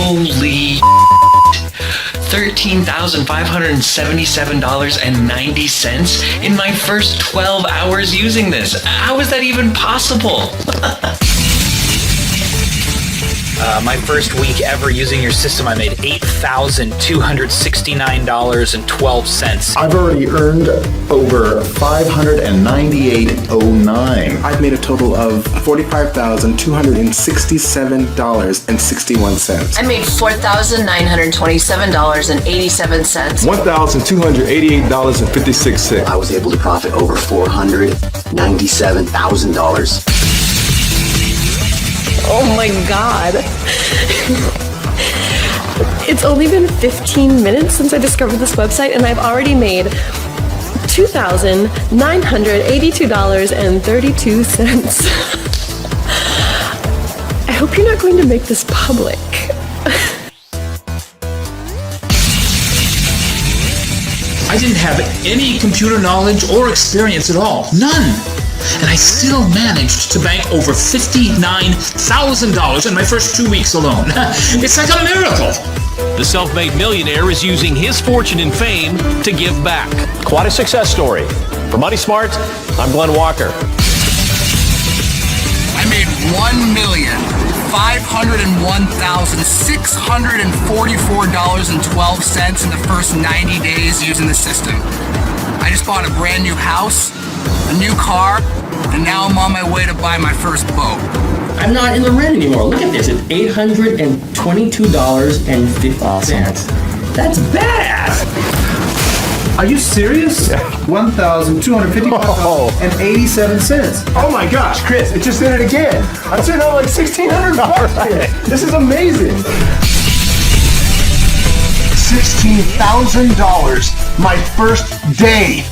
Holy $13,577.90 in my first 12 hours using this. How is that even possible? My first week ever using your system, I made $8,269.12. I've already earned over $598.09. I've made a total of $45,267.61. I made $4,927.87. $1,288.56. I was able to profit over $497,000. Oh my God. It's only been 15 minutes since I discovered this website and I've already made $2,982.32. I hope you're not going to make this public. I didn't have any computer knowledge or experience at all. None. And I still managed to bank over $59,000 in my first 2 weeks alone. It's like a miracle. The self-made millionaire is using his fortune and fame to give back. Quite a success story. For Money Smart, I'm Glenn Walker. I made $1,501,644.12 in the first 90 days using the system. I just bought a brand new house, a new car, and now I'm on my way to buy my first boat. I'm not in the red anymore. Look at this. It's $822.50. Awesome. That's badass. Are you serious? $1,255.87. Oh my gosh, Chris, it just did it again. I'm sitting on like $1,600. This is amazing. $16,000 my first day.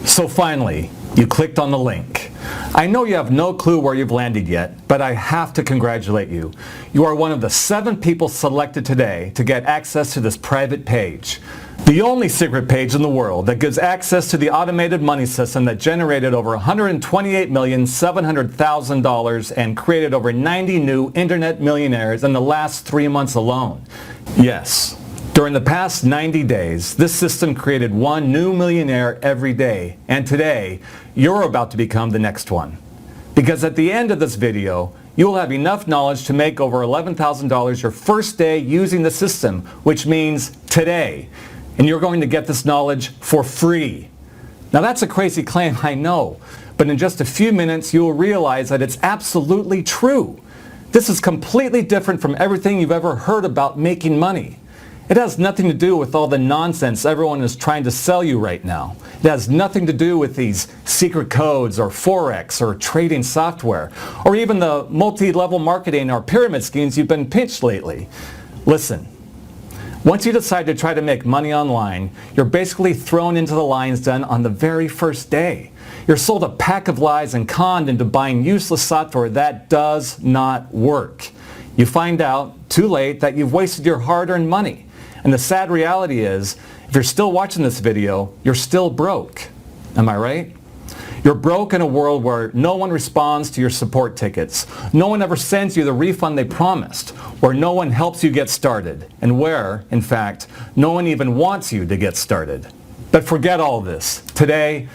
So finally, you clicked on the link. I know you have no clue where you've landed yet, but I have to congratulate you. You are one of the 7 people selected today to get access to this private page. The only secret page in the world that gives access to the automated money system that generated over $128,700,000 and created over 90 new internet millionaires in the last 3 months alone. Yes. During the past 90 days, this system created 1 new millionaire every day, and today, you're about to become the next one. Because at the end of this video, you will have enough knowledge to make over $11,000 your first day using the system, which means today. And you're going to get this knowledge for free. Now that's a crazy claim, I know, but in just a few minutes, you will realize that it's absolutely true. This is completely different from everything you've ever heard about making money. It has nothing to do with all the nonsense everyone is trying to sell you right now. It has nothing to do with these secret codes or Forex or trading software or even the multi-level marketing or pyramid schemes you've been pitched lately. Listen, once you decide to try to make money online, you're basically thrown into the lion's den on the very first day. You're sold a pack of lies and conned into buying useless software that does not work. You find out, too late, that you've wasted your hard-earned money. And the sad reality is, if you're still watching this video, you're still broke. Am I right? You're broke in a world where no one responds to your support tickets. No one ever sends you the refund they promised. Where no one helps you get started. And where, in fact, no one even wants you to get started. But forget all this. Today,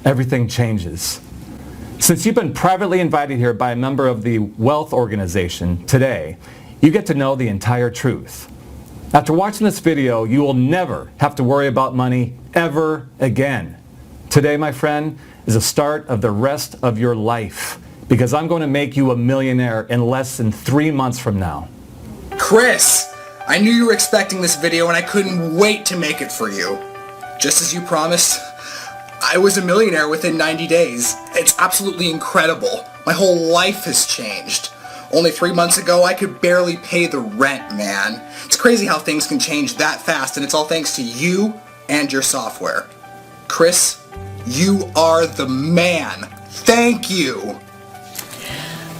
everything changes. Since you've been privately invited here by a member of the Wealth Organization today, you get to know the entire truth. After watching this video, you will never have to worry about money ever again. Today, my friend, is the start of the rest of your life because I'm going to make you a millionaire in less than 3 months from now. Chris, I knew you were expecting this video and I couldn't wait to make it for you. Just as you promised, I was a millionaire within 90 days. It's absolutely incredible. My whole life has changed. Only 3 months ago, I could barely pay the rent, man. It's crazy how things can change that fast, and it's all thanks to you and your software. Chris, you are the man. Thank you.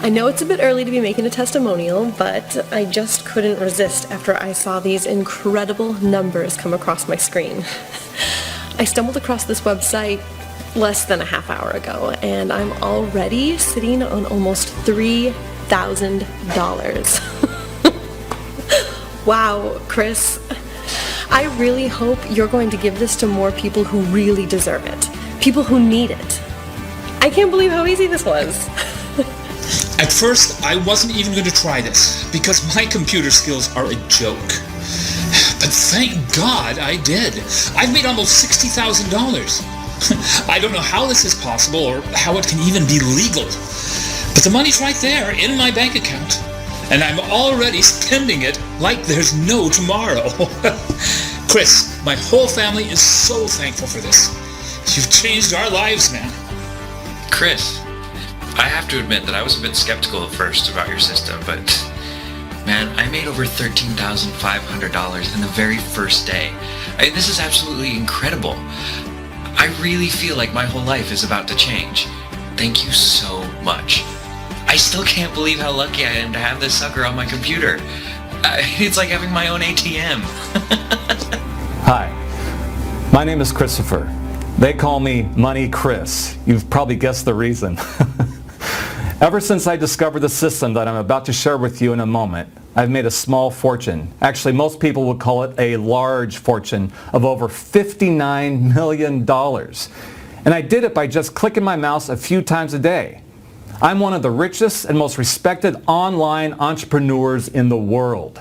I know it's a bit early to be making a testimonial, but I just couldn't resist after I saw these incredible numbers come across my screen. I stumbled across this website less than a half hour ago, and I'm already sitting on almost $3,000. Wow, Chris. I really hope you're going to give this to more people who really deserve it. People who need it. I can't believe how easy this was. At first, I wasn't even going to try this because my computer skills are a joke. But thank God I did. I've made almost $60,000. I don't know how this is possible or how it can even be legal. But the money's right there in my bank account. And I'm already spending it like there's no tomorrow. Chris, my whole family is so thankful for this. You've changed our lives, man. Chris, I have to admit that I was a bit skeptical at first about your system, but man, I made over $13,500 in the very first day. This is absolutely incredible. I really feel like my whole life is about to change. Thank you so much. I still can't believe how lucky I am to have this sucker on my computer. It's like having my own ATM. Hi, my name is Christopher. They call me Money Chris. You've probably guessed the reason. Ever since I discovered the system that I'm about to share with you in a moment, I've made a small fortune. Actually, most people would call it a large fortune of over $59 million. And I did it by just clicking my mouse a few times a day. I'm one of the richest and most respected online entrepreneurs in the world.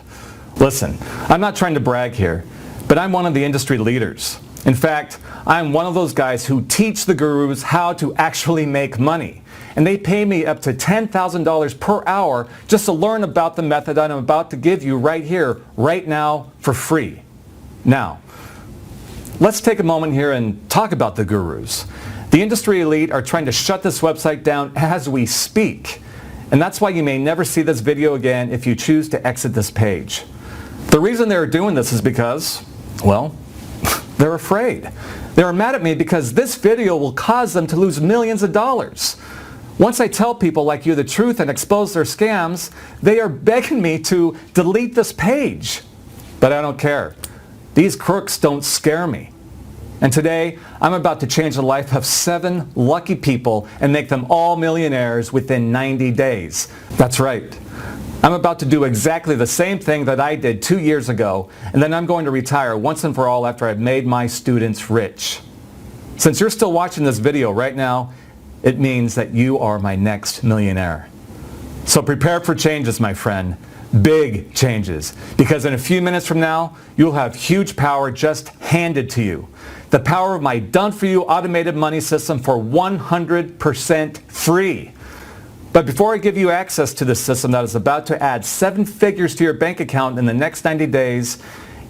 Listen, I'm not trying to brag here, but I'm one of the industry leaders. In fact, I'm one of those guys who teach the gurus how to actually make money. And they pay me up to $10,000 per hour just to learn about the method I'm about to give you right here, right now, for free. Now, let's take a moment here and talk about the gurus. The industry elite are trying to shut this website down as we speak. And that's why you may never see this video again if you choose to exit this page. The reason they're doing this is because, well, they're afraid. They're mad at me because this video will cause them to lose millions of dollars. Once I tell people like you the truth and expose their scams, they are begging me to delete this page. But I don't care. These crooks don't scare me. And today, I'm about to change the life of 7 lucky people and make them all millionaires within 90 days. That's right. I'm about to do exactly the same thing that I did 2 years ago, and then I'm going to retire once and for all after I've made my students rich. Since you're still watching this video right now, it means that you are my next millionaire. So prepare for changes, my friend. Big changes. Because in a few minutes from now, you'll have huge power just handed to you. The power of my done-for-you automated money system for 100% free. But before I give you access to this system that is about to add 7 figures to your bank account in the next 90 days,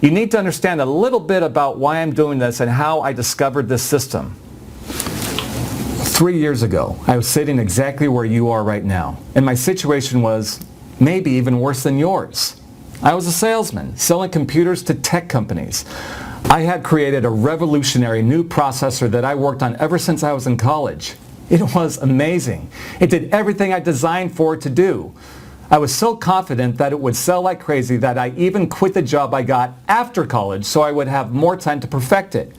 you need to understand a little bit about why I'm doing this and how I discovered this system. 3 years ago, I was sitting exactly where you are right now, and my situation was maybe even worse than yours. I was a salesman, selling computers to tech companies. I had created a revolutionary new processor that I worked on ever since I was in college. It was amazing. It did everything I designed for it to do. I was so confident that it would sell like crazy that I even quit the job I got after college so I would have more time to perfect it.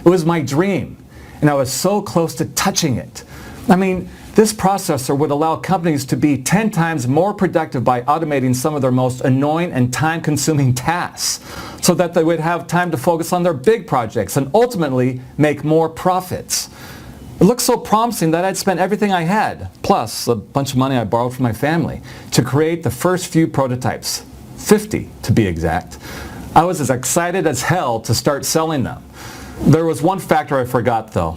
It was my dream, and I was so close to touching it. I mean, this processor would allow companies to be 10 times more productive by automating some of their most annoying and time-consuming tasks so that they would have time to focus on their big projects and ultimately make more profits. It looked so promising that I'd spent everything I had, plus a bunch of money I borrowed from my family, to create the first few prototypes, 50 to be exact. I was as excited as hell to start selling them. There was one factor I forgot though.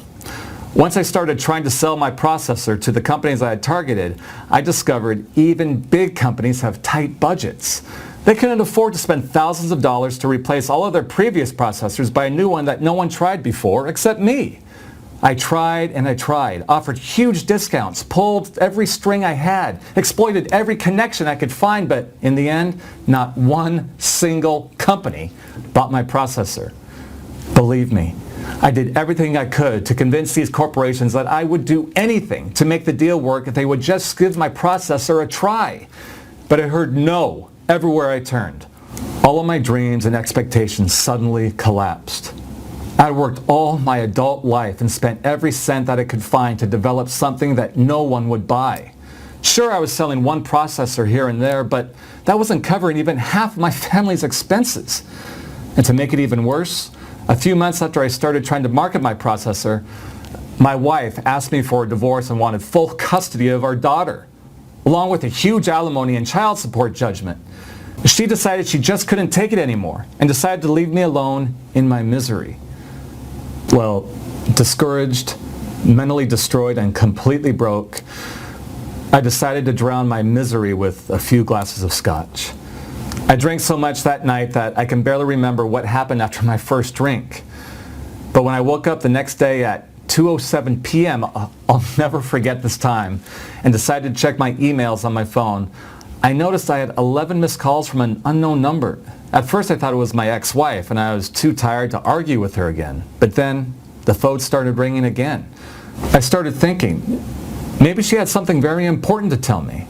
Once I started trying to sell my processor to the companies I had targeted, I discovered even big companies have tight budgets. They couldn't afford to spend thousands of dollars to replace all of their previous processors by a new one that no one tried before except me. I tried and I tried, offered huge discounts, pulled every string I had, exploited every connection I could find, but in the end, not one single company bought my processor. Believe me, I did everything I could to convince these corporations that I would do anything to make the deal work if they would just give my processor a try. But I heard no everywhere I turned. All of my dreams and expectations suddenly collapsed. I worked all my adult life and spent every cent that I could find to develop something that no one would buy. Sure, I was selling one processor here and there, but that wasn't covering even half my family's expenses. And to make it even worse, a few months after I started trying to market my processor, my wife asked me for a divorce and wanted full custody of our daughter, along with a huge alimony and child support judgment. She decided she just couldn't take it anymore and decided to leave me alone in my misery. Well, discouraged, mentally destroyed, and completely broke, I decided to drown my misery with a few glasses of scotch. I drank so much that night that I can barely remember what happened after my first drink. But when I woke up the next day at 2:07 p.m., I'll never forget this time, and decided to check my emails on my phone, I noticed I had 11 missed calls from an unknown number. At first I thought it was my ex-wife, and I was too tired to argue with her again. But then the phone started ringing again. I started thinking, maybe she had something very important to tell me.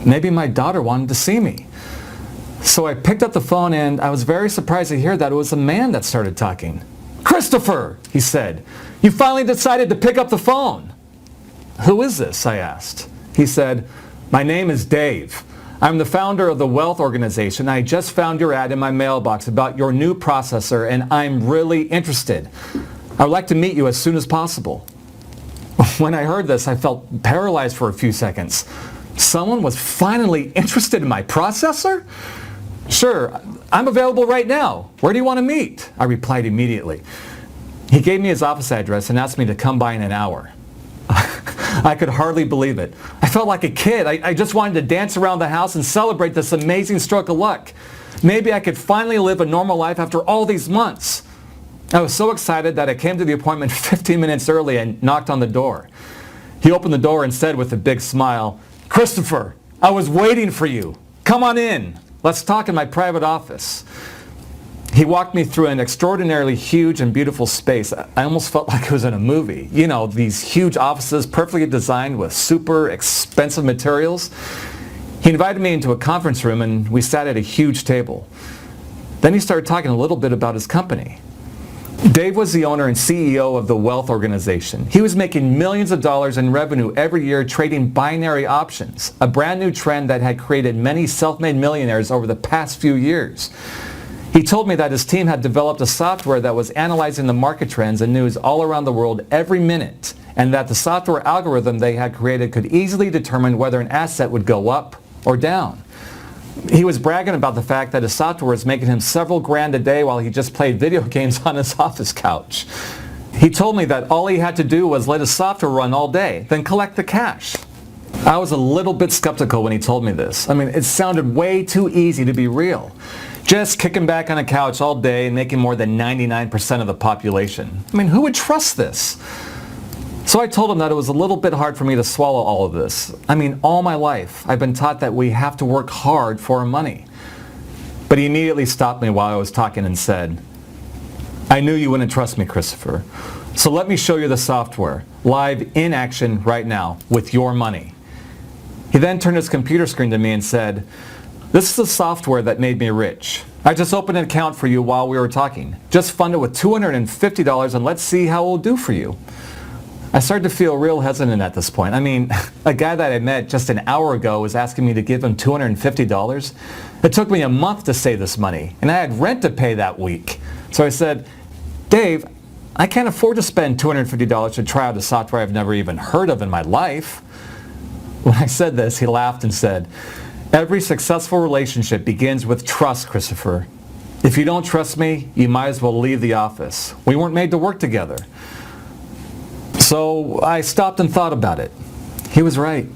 Maybe my daughter wanted to see me. So I picked up the phone, and I was very surprised to hear that it was a man that started talking. "Christopher," he said, "you finally decided to pick up the phone." "Who is this?" I asked. He said, "My name is Dave. I'm the founder of the Wealth Organization. I just found your ad in my mailbox about your new processor, and I'm really interested. I would like to meet you as soon as possible." When I heard this, I felt paralyzed for a few seconds. Someone was finally interested in my processor? "Sure, I'm available right now. Where do you want to meet?" I replied immediately. He gave me his office address and asked me to come by in an hour. I could hardly believe it. I felt like a kid. I just wanted to dance around the house and celebrate this amazing stroke of luck. Maybe I could finally live a normal life after all these months. I was so excited that I came to the appointment 15 minutes early and knocked on the door. He opened the door and said with a big smile, "Christopher, I was waiting for you. Come on in. Let's talk in my private office." He walked me through an extraordinarily huge and beautiful space. I almost felt like it was in a movie. You know, these huge offices perfectly designed with super expensive materials. He invited me into a conference room and we sat at a huge table. Then he started talking a little bit about his company. Dave was the owner and CEO of the Wealth Organization. He was making millions of dollars in revenue every year trading binary options, a brand new trend that had created many self-made millionaires over the past few years. He told me that his team had developed a software that was analyzing the market trends and news all around the world every minute, and that the software algorithm they had created could easily determine whether an asset would go up or down. He was bragging about the fact that his software was making him several grand a day while he just played video games on his office couch. He told me that all he had to do was let his software run all day, then collect the cash. I was a little bit skeptical when he told me this. I mean, it sounded way too easy to be real. Just kicking back on a couch all day and making more than 99% of the population. I mean, who would trust this? So I told him that it was a little bit hard for me to swallow all of this. I mean, all my life, I've been taught that we have to work hard for our money. But he immediately stopped me while I was talking and said, "I knew you wouldn't trust me, Christopher. So let me show you the software, live in action right now, with your money." He then turned his computer screen to me and said, "This is the software that made me rich. I just opened an account for you while we were talking. Just fund it with $250 and let's see how it will do for you." I started to feel real hesitant at this point. I mean, a guy that I met just an hour ago was asking me to give him $250. It took me a month to save this money, and I had rent to pay that week. So I said, "Dave, I can't afford to spend $250 to try out a software I've never even heard of in my life." When I said this, he laughed and said, "Every successful relationship begins with trust, Christopher. If you don't trust me, you might as well leave the office. We weren't made to work together." So I stopped and thought about it. He was right.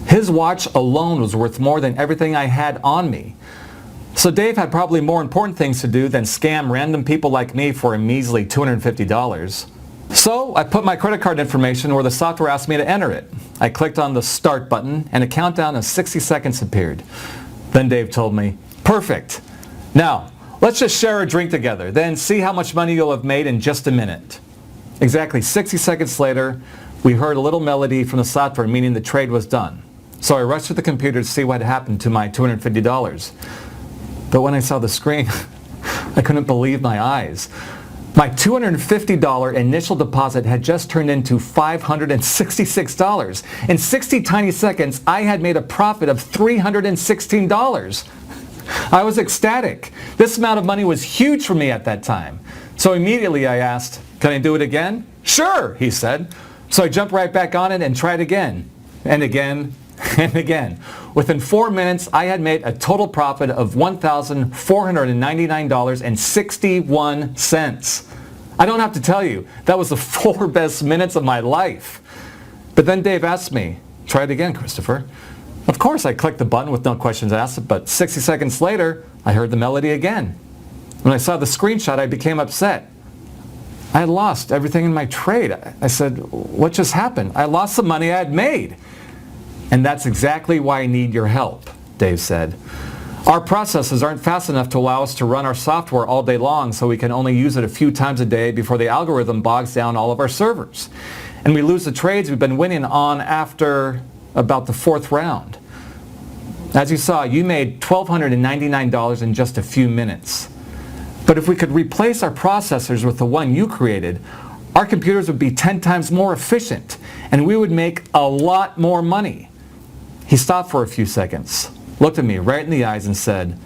His watch alone was worth more than everything I had on me. So Dave had probably more important things to do than scam random people like me for a measly $250. So I put my credit card information where the software asked me to enter it. I clicked on the start button and a countdown of 60 seconds appeared. Then Dave told me, "Perfect. Now, let's just share a drink together, then see how much money you'll have made in just a minute." Exactly 60 seconds later, we heard a little melody from the software meaning the trade was done. So I rushed to the computer to see what had happened to my $250. But when I saw the screen, I couldn't believe my eyes. My $250 initial deposit had just turned into $566. In 60 tiny seconds, I had made a profit of $316. I was ecstatic. This amount of money was huge for me at that time. So immediately I asked, "Can I do it again?" "Sure," he said. So I jumped right back on it and tried again, and again, and again. Within 4 minutes, I had made a total profit of $1,499.61. I don't have to tell you, that was the 4 best minutes of my life. But then Dave asked me, "Try it again, Christopher." Of course, I clicked the button with no questions asked, but 60 seconds later, I heard the melody again. When I saw the screenshot, I became upset. I had lost everything in my trade. I said, "What just happened? I lost the money I had made." "And that's exactly why I need your help," Dave said. "Our processes aren't fast enough to allow us to run our software all day long, so we can only use it a few times a day before the algorithm bogs down all of our servers. And we lose the trades we've been winning on after about the 4th round. As you saw, you made $1,299 in just a few minutes. But if we could replace our processors with the one you created, our computers would be 10 times more efficient, and we would make a lot more money." He stopped for a few seconds, looked at me right in the eyes and said,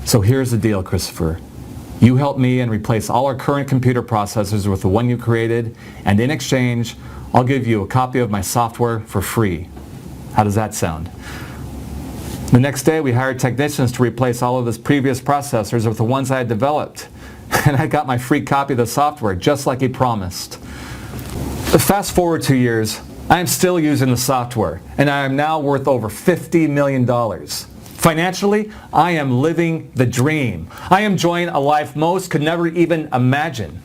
"So here's the deal, Christopher. You help me and replace all our current computer processors with the one you created, and in exchange, I'll give you a copy of my software for free. How does that sound?" The next day, we hired technicians to replace all of his previous processors with the ones I had developed, and I got my free copy of the software just like he promised. Fast forward 2 years, I am still using the software, and I am now worth over $50 million. Financially, I am living the dream. I am enjoying a life most could never even imagine.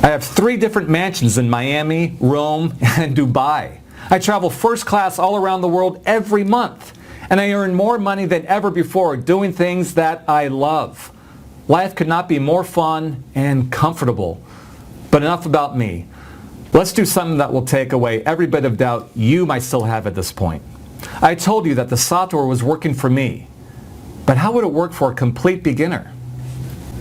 I have 3 different mansions in Miami, Rome, and Dubai. I travel first class all around the world every month, and I earn more money than ever before doing things that I love. Life could not be more fun and comfortable. But enough about me. Let's do something that will take away every bit of doubt you might still have at this point. I told you that the software was working for me, but how would it work for a complete beginner?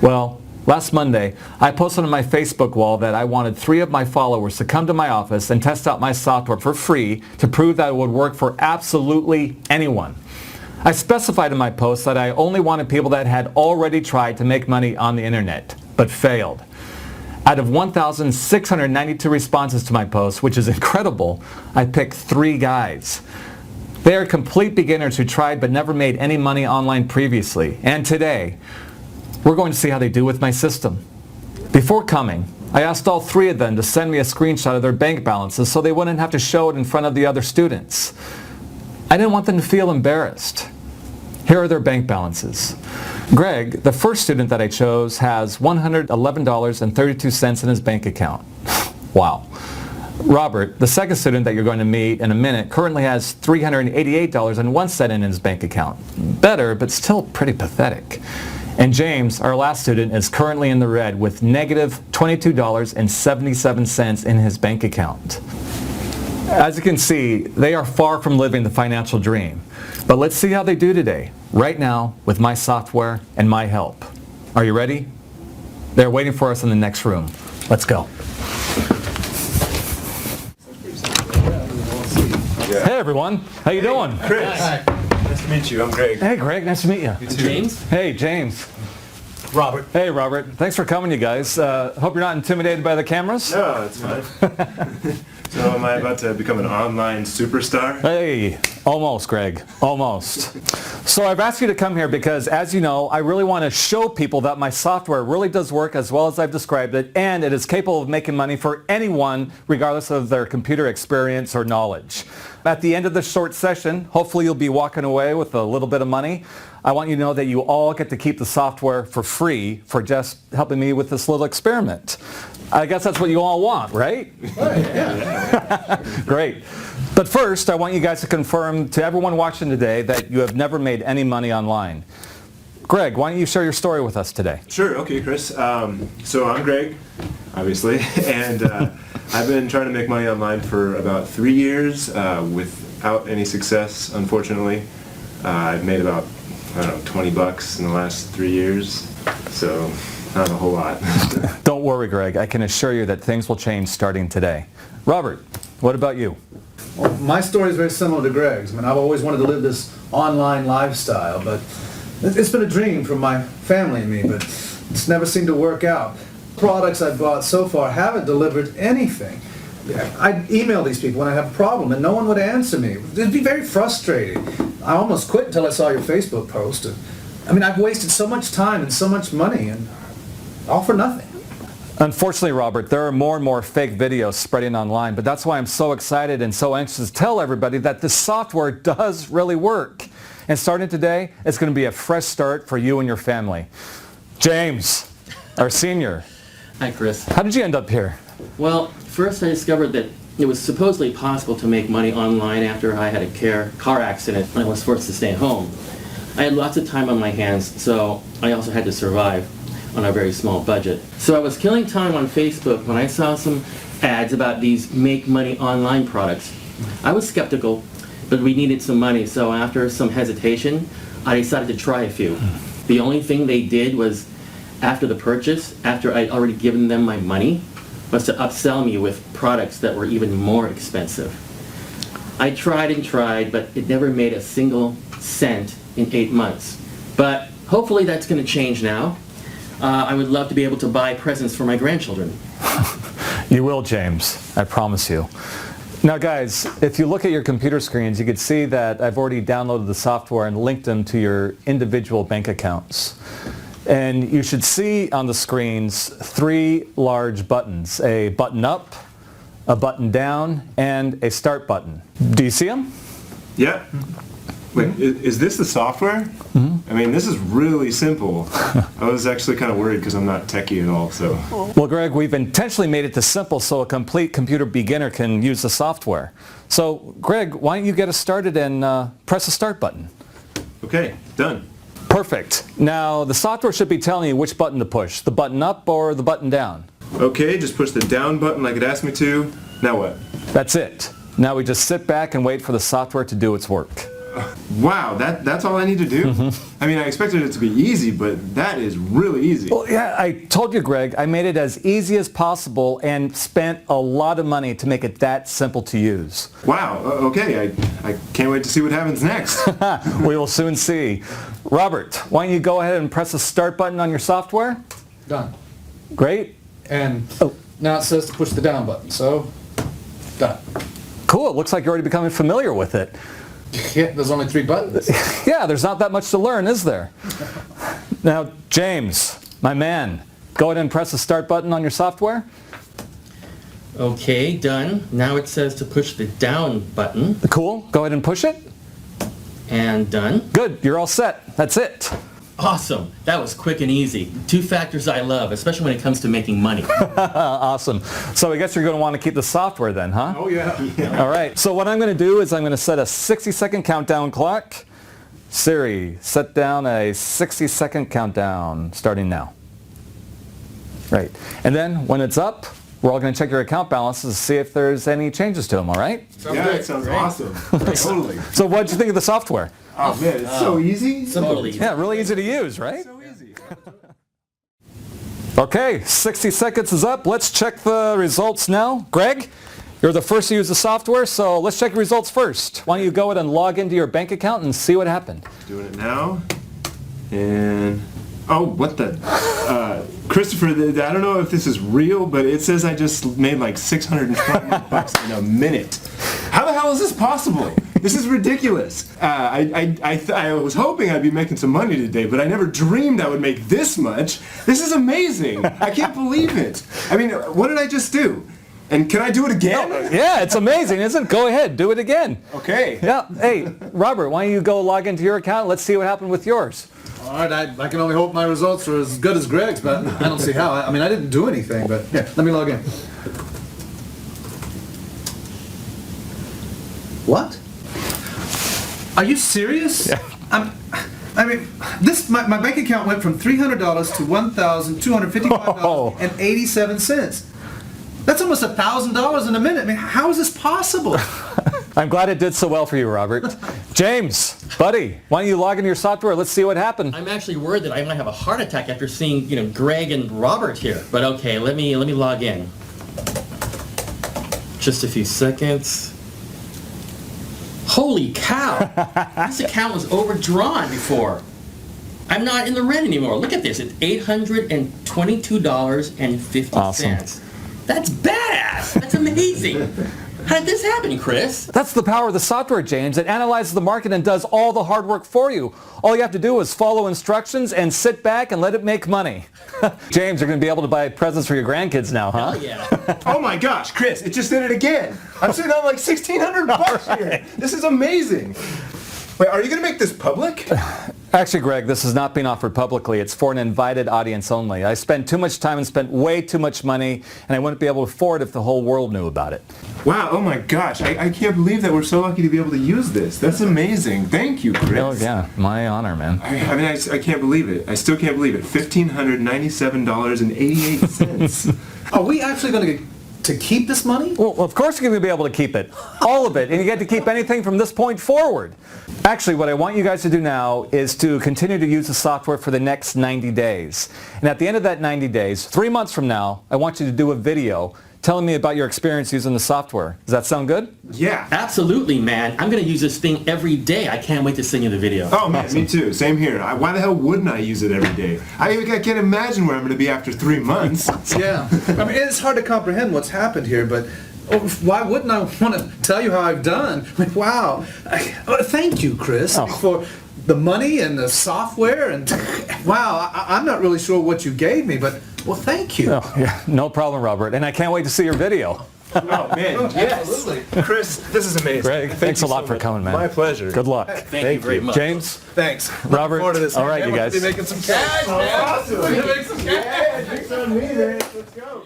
Well, last Monday, I posted on my Facebook wall that I wanted 3 of my followers to come to my office and test out my software for free to prove that it would work for absolutely anyone. I specified in my post that I only wanted people that had already tried to make money on the internet, but failed. Out of 1,692 responses to my post, which is incredible, I picked 3 guys. They are complete beginners who tried but never made any money online previously. And today, we're going to see how they do with my system. Before coming, I asked all 3 of them to send me a screenshot of their bank balances so they wouldn't have to show it in front of the other students. I didn't want them to feel embarrassed. Here are their bank balances. Greg, the first student that I chose, has $111.32 in his bank account. Wow. Robert, the second student that you're going to meet in a minute, currently has $388.01 in his bank account. Better, but still pretty pathetic. And James, our last student, is currently in the red with negative $22.77 in his bank account. As you can see, they are far from living the financial dream. But let's see how they do today, right now, with my software and my help. Are you ready? They're waiting for us in the next room. Let's go. Hey everyone, how you doing? Chris. Hi. Nice to meet you. I'm Greg. Hey Greg, nice to meet you. You too. James? Hey James. Robert. Hey Robert, thanks for coming you guys. Hope you're not intimidated by the cameras. No, it's fine. So am I about to become an online superstar? Hey, almost Greg, almost. So I've asked you to come here because, as you know, I really want to show people that my software really does work as well as I've described it, and it is capable of making money for anyone regardless of their computer experience or knowledge. At the end of this short session, hopefully you'll be walking away with a little bit of money. I want you to know that you all get to keep the software for free for just helping me with this little experiment. I guess that's what you all want, right? Yeah. Great. But first, I want you guys to confirm to everyone watching today that you have never made any money online. Greg, why don't you share your story with us today? Sure. Okay, Chris. So I'm Greg, obviously, and I've been trying to make money online for about 3 years without any success, unfortunately. I've made about, I don't know, $20 in the last 3 years, so not a whole lot. Don't Don't worry, Greg. I can assure you that things will change starting today. Robert, what about you? Well, my story is very similar to Greg's. I mean, I've always wanted to live this online lifestyle, but it's been a dream from my family and me, but it's never seemed to work out. Products I've bought so far haven't delivered anything. I'd email these people when I have a problem, and no one would answer me. It'd be very frustrating. I almost quit until I saw your Facebook post. I mean, I've wasted so much time and so much money, and all for nothing. Unfortunately, Robert, there are more and more fake videos spreading online, but that's why I'm so excited and so anxious to tell everybody that this software does really work. And starting today, it's going to be a fresh start for you and your family. James, our senior. Hi, Chris. How did you end up here? Well, first I discovered that it was supposedly possible to make money online after I had a car accident and I was forced to stay at home. I had lots of time on my hands, so I also had to survive on a very small budget. So I was killing time on Facebook when I saw some ads about these make money online products. I was skeptical, but we needed some money, so after some hesitation, I decided to try a few. The only thing they did was, after the purchase, after I'd already given them my money, was to upsell me with products that were even more expensive. I tried and tried, but it never made a single cent in 8 months. But hopefully that's going to change now. I would love to be able to buy presents for my grandchildren. You will, James. I promise you. Now, guys, if you look at your computer screens, you can see that I've already downloaded the software and linked them to your individual bank accounts. And you should see on the screens 3 large buttons, a button up, a button down, and a start button. Do you see them? Yeah. Wait, is this the software? Mm-hmm. I mean, this is really simple. I was actually kind of worried because I'm not techie at all, so. Well, Greg, we've intentionally made it this simple so a complete computer beginner can use the software. So, Greg, why don't you get us started and press the start button? Okay, done. Perfect. Now, the software should be telling you which button to push, the button up or the button down. Okay, just push the down button like it asked me to. Now what? That's it. Now we just sit back and wait for the software to do its work. Wow, that's all I need to do? Mm-hmm. I mean, I expected it to be easy, but that is really easy. Well, yeah, I told you, Greg, I made it as easy as possible and spent a lot of money to make it that simple to use. Wow, okay, I can't wait to see what happens next. We will soon see. Robert, why don't you go ahead and press the start button on your software? Done. Great. And now it says to push the down button, so done. Cool, it looks like you're already becoming familiar with it. Yeah, there's only 3 buttons. Yeah, there's not that much to learn, is there? Now, James, my man, go ahead and press the start button on your software. Okay, done. Now it says to push the down button. Cool, go ahead and push it. And done. Good, you're all set. That's it. Awesome. That was quick and easy. 2 factors I love, especially when it comes to making money. Awesome. So I guess you're going to want to keep the software then, huh? Oh, yeah. All right. So what I'm going to do is I'm going to set a 60-second countdown clock. Siri, set down a 60-second countdown starting now. Right. And then when it's up, we're all going to check your account balances to see if there's any changes to them, all right? Yeah, it sounds awesome. Totally. So what did you think of the software? Oh, man, it's so easy. Simple. Yeah, really easy to use, right? So easy. Okay, 60 seconds is up. Let's check the results now. Greg, you're the first to use the software, so let's check the results first. Why don't you go ahead and log into your bank account and see what happened. Doing it now. And, oh, what the? Christopher, I don't know if this is real, but it says I just made like $620 in a minute. How the hell is this possible? This is ridiculous. I was hoping I'd be making some money today, but I never dreamed I would make this much. This is amazing. I can't believe it. I mean, what did I just do? And can I do it again? Yeah, it's amazing, isn't it? Go ahead, do it again. Okay. Yeah. Hey, Robert, why don't you go log into your account? Let's see what happened with yours. All right, I can only hope my results are as good as Greg's, but I don't see how. I mean, I didn't do anything, but yeah, let me log in. What? Are you serious? Yeah. I mean, my bank account went from $300 to $1,255.87. That's almost $1,000 in a minute. I mean, how is this possible? I'm glad it did so well for you, Robert. James, Buddy, why don't you log into your software? Let's see what happened. I'm actually worried that I might have a heart attack after seeing, Greg and Robert here. But okay, let me log in. Just a few seconds. Holy cow! This account was overdrawn before. I'm not in the red anymore. Look at this. It's $822.50. Awesome. That's badass. That's amazing. How did this happen, Chris? That's the power of the software, James. It analyzes the market and does all the hard work for you. All you have to do is follow instructions and sit back and let it make money. James, you're going to be able to buy presents for your grandkids now, huh? Hell yeah. Oh my gosh, Chris, it just did it again. I'm sitting on like $1,600 here. This is amazing. Wait, are you going to make this public? Actually, Greg, this is not being offered publicly. It's for an invited audience only. I spent too much time and spent way too much money, and I wouldn't be able to afford it if the whole world knew about it. Wow, oh my gosh, I can't believe that we're so lucky to be able to use this. That's amazing. Thank you, Chris. Oh, yeah, my honor, man. I mean, I can't believe it. I still can't believe it. $1,597.88. Are we actually going to keep this money? Well, of course you're going to be able to keep it. All of it. And you get to keep anything from this point forward. Actually, what I want you guys to do now is to continue to use the software for the next 90 days. And at the end of that 90 days, 3 months from now, I want you to do a video telling me about your experience using the software. Does that sound good? Yeah. Absolutely, man. I'm going to use this thing every day. I can't wait to send you the video. Oh, man, me too. Same here. Why the hell wouldn't I use it every day? I can't imagine where I'm going to be after 3 months. Yeah. I mean, it's hard to comprehend what's happened here, but why wouldn't I want to tell you how I've done? I mean, wow. Thank you, Chris, for the money and the software. And wow, I'm not really sure what you gave me, but well, thank you. Oh, yeah, no problem, Robert. And I can't wait to see your video. Oh, man, yes. Absolutely. Chris, this is amazing. Greg, thanks a lot for coming, man. My pleasure. Good luck. Thank you very much. James? Thanks. Robert? Looking forward to this. All right, Man, you guys. We'll be making some cash, man. Awesome. We're gonna make some cash. Yeah, drinks on me, man. Let's go.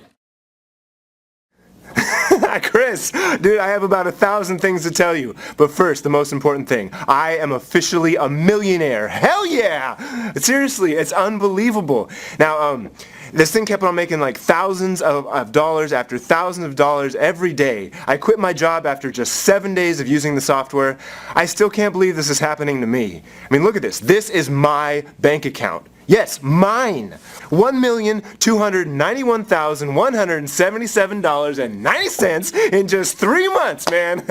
Chris, dude, I have about 1,000 things to tell you. But first, the most important thing. I am officially a millionaire. Hell yeah! Seriously, it's unbelievable. Now, this thing kept on making like thousands of dollars after thousands of dollars every day. I quit my job after just 7 days of using the software. I still can't believe this is happening to me. I mean, look at this. This is my bank account. Yes, mine. $1,291,177.90 in just 3 months, man.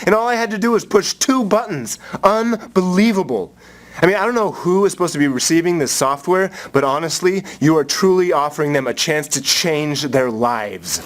And all I had to do was push 2 buttons. Unbelievable. I mean, I don't know who is supposed to be receiving this software, but honestly, you are truly offering them a chance to change their lives.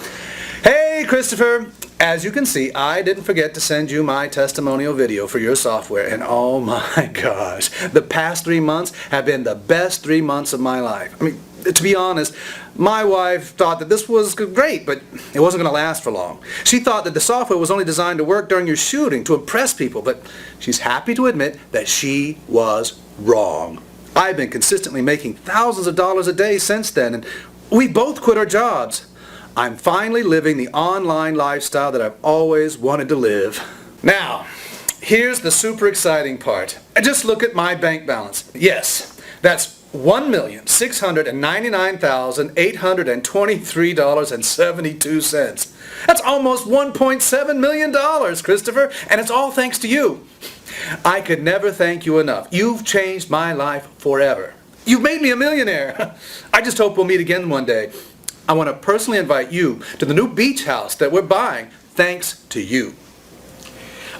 Hey, Christopher. As you can see, I didn't forget to send you my testimonial video for your software, and oh my gosh, the past 3 months have been the best 3 months of my life. I mean, to be honest, my wife thought that this was great, but it wasn't going to last for long. She thought that the software was only designed to work during your shooting to impress people, but she's happy to admit that she was wrong. I've been consistently making thousands of dollars a day since then, and we both quit our jobs. I'm finally living the online lifestyle that I've always wanted to live. Now, here's the super exciting part. Just look at my bank balance. Yes, that's $1,699,823.72. That's almost $1.7 million, Christopher, and it's all thanks to you. I could never thank you enough. You've changed my life forever. You've made me a millionaire. I just hope we'll meet again one day. I want to personally invite you to the new beach house that we're buying thanks to you.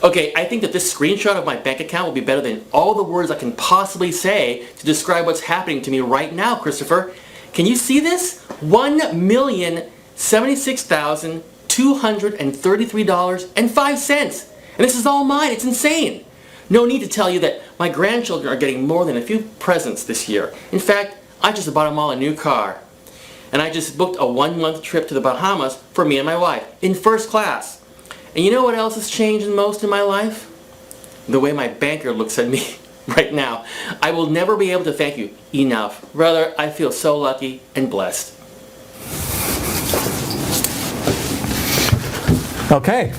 Okay, I think that this screenshot of my bank account will be better than all the words I can possibly say to describe what's happening to me right now, Christopher. Can you see this? $1,076,233.05. And this is all mine. It's insane. No need to tell you that my grandchildren are getting more than a few presents this year. In fact, I just bought them all a new car. And I just booked a 1-month trip to the Bahamas for me and my wife in first class. And you know what else has changed most in my life? The way my banker looks at me right now. I will never be able to thank you enough. Brother, I feel so lucky and blessed. Okay,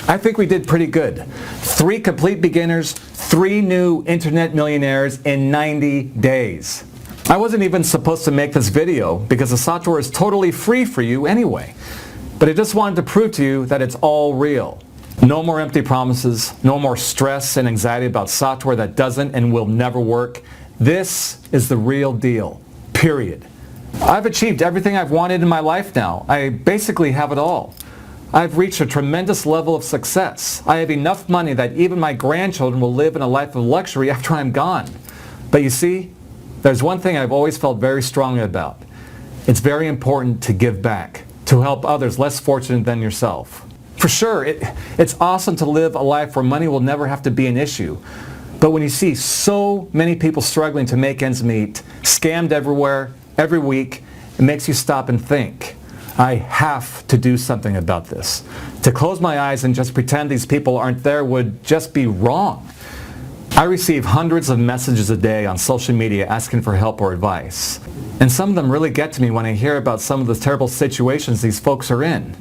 I think we did pretty good. 3 complete beginners, 3 new internet millionaires in 90 days. I wasn't even supposed to make this video because the software is totally free for you anyway. But I just wanted to prove to you that it's all real. No more empty promises, no more stress and anxiety about software that doesn't and will never work. This is the real deal, period. I've achieved everything I've wanted in my life now. I basically have it all. I've reached a tremendous level of success. I have enough money that even my grandchildren will live in a life of luxury after I'm gone. But you see, there's one thing I've always felt very strongly about. It's very important to give back, to help others less fortunate than yourself. For sure, it's awesome to live a life where money will never have to be an issue. But when you see so many people struggling to make ends meet, scammed everywhere, every week, it makes you stop and think. I have to do something about this. To close my eyes and just pretend these people aren't there would just be wrong. I receive hundreds of messages a day on social media asking for help or advice. And some of them really get to me when I hear about some of the terrible situations these folks are in.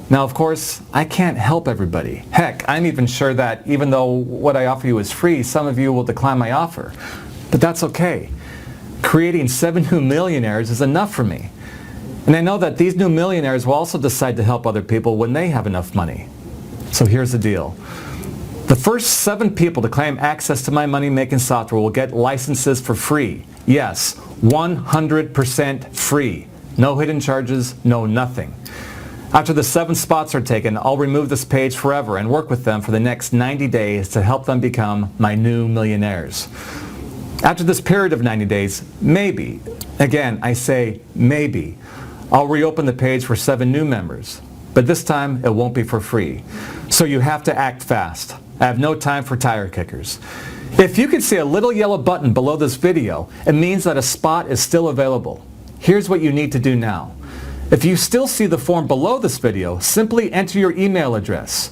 Now, of course, I can't help everybody. Heck, I'm even sure that even though what I offer you is free, some of you will decline my offer. But that's okay. Creating 7 new millionaires is enough for me. And I know that these new millionaires will also decide to help other people when they have enough money. So here's the deal. The first 7 people to claim access to my money-making software will get licenses for free. Yes, 100% free. No hidden charges, no nothing. After the 7 spots are taken, I'll remove this page forever and work with them for the next 90 days to help them become my new millionaires. After this period of 90 days, maybe, again, I say maybe, I'll reopen the page for 7 new members. But this time, it won't be for free. So you have to act fast. I have no time for tire kickers. If you can see a little yellow button below this video, it means that a spot is still available. Here's what you need to do now. If you still see the form below this video, simply enter your email address.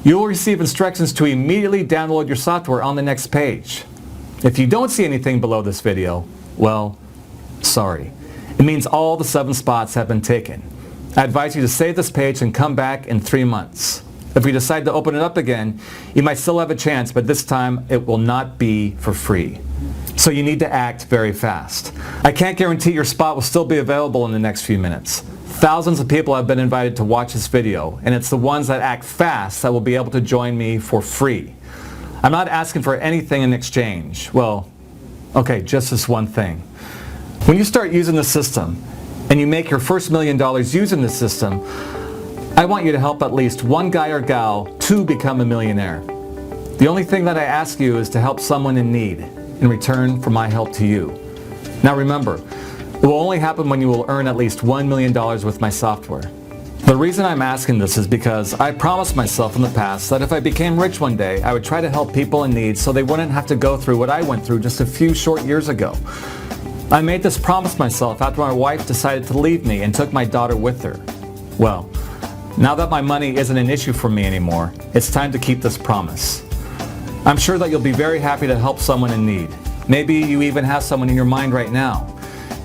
You will receive instructions to immediately download your software on the next page. If you don't see anything below this video, well, sorry. It means all the 7 spots have been taken. I advise you to save this page and come back in 3 months. If you decide to open it up again, you might still have a chance, but this time it will not be for free. So you need to act very fast. I can't guarantee your spot will still be available in the next few minutes. Thousands of people have been invited to watch this video, and it's the ones that act fast that will be able to join me for free. I'm not asking for anything in exchange. Well, okay, just this one thing. When you start using the system, and you make your first $1 million using the system, I want you to help at least one guy or gal to become a millionaire. The only thing that I ask you is to help someone in need in return for my help to you. Now remember, it will only happen when you will earn at least $1 million with my software. The reason I'm asking this is because I promised myself in the past that if I became rich one day, I would try to help people in need so they wouldn't have to go through what I went through just a few short years ago. I made this promise myself after my wife decided to leave me and took my daughter with her. Well, now that my money isn't an issue for me anymore, it's time to keep this promise. I'm sure that you'll be very happy to help someone in need. Maybe you even have someone in your mind right now.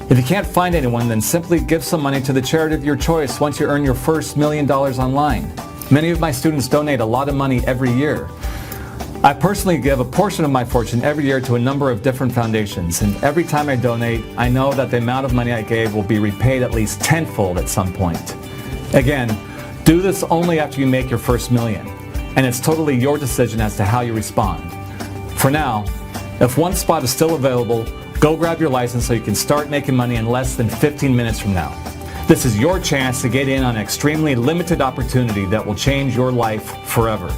If you can't find anyone, then simply give some money to the charity of your choice once you earn your first $1 million online. Many of my students donate a lot of money every year. I personally give a portion of my fortune every year to a number of different foundations, and every time I donate, I know that the amount of money I gave will be repaid at least tenfold at some point. Again, do this only after you make your first $1 million, and it's totally your decision as to how you respond. For now, if one spot is still available, go grab your license so you can start making money in less than 15 minutes from now. This is your chance to get in on an extremely limited opportunity that will change your life forever.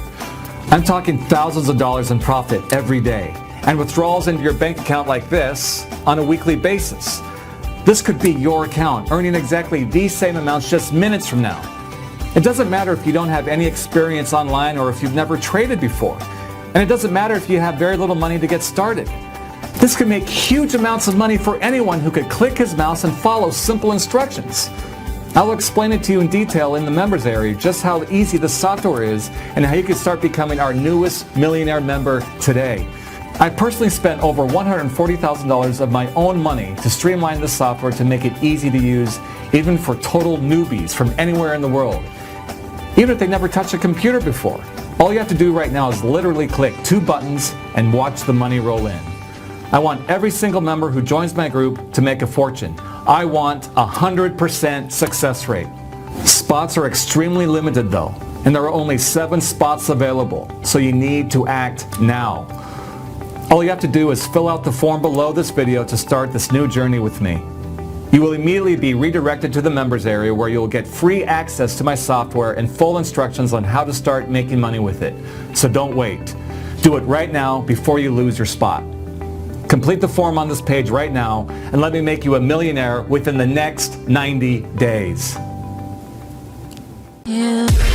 I'm talking thousands of dollars in profit every day, and withdrawals into your bank account like this on a weekly basis. This could be your account, earning exactly these same amounts just minutes from now. It doesn't matter if you don't have any experience online or if you've never traded before. And it doesn't matter if you have very little money to get started. This could make huge amounts of money for anyone who could click his mouse and follow simple instructions. I'll explain it to you in detail in the members area just how easy the software is and how you can start becoming our newest millionaire member today. I personally spent over $140,000 of my own money to streamline the software to make it easy to use, even for total newbies from anywhere in the world. Even if they never touched a computer before. All you have to do right now is literally click 2 buttons and watch the money roll in. I want every single member who joins my group to make a fortune. I want 100% success rate. Spots are extremely limited though. and there are only 7 spots available, so you need to act now. All you have to do is fill out the form below this video to start this new journey with me. You will immediately be redirected to the members area where you'll get free access to my software and full instructions on how to start making money with it. So don't wait. Do it right now before you lose your spot. Complete the form on this page right now and let me make you a millionaire within the next 90 days. Yeah.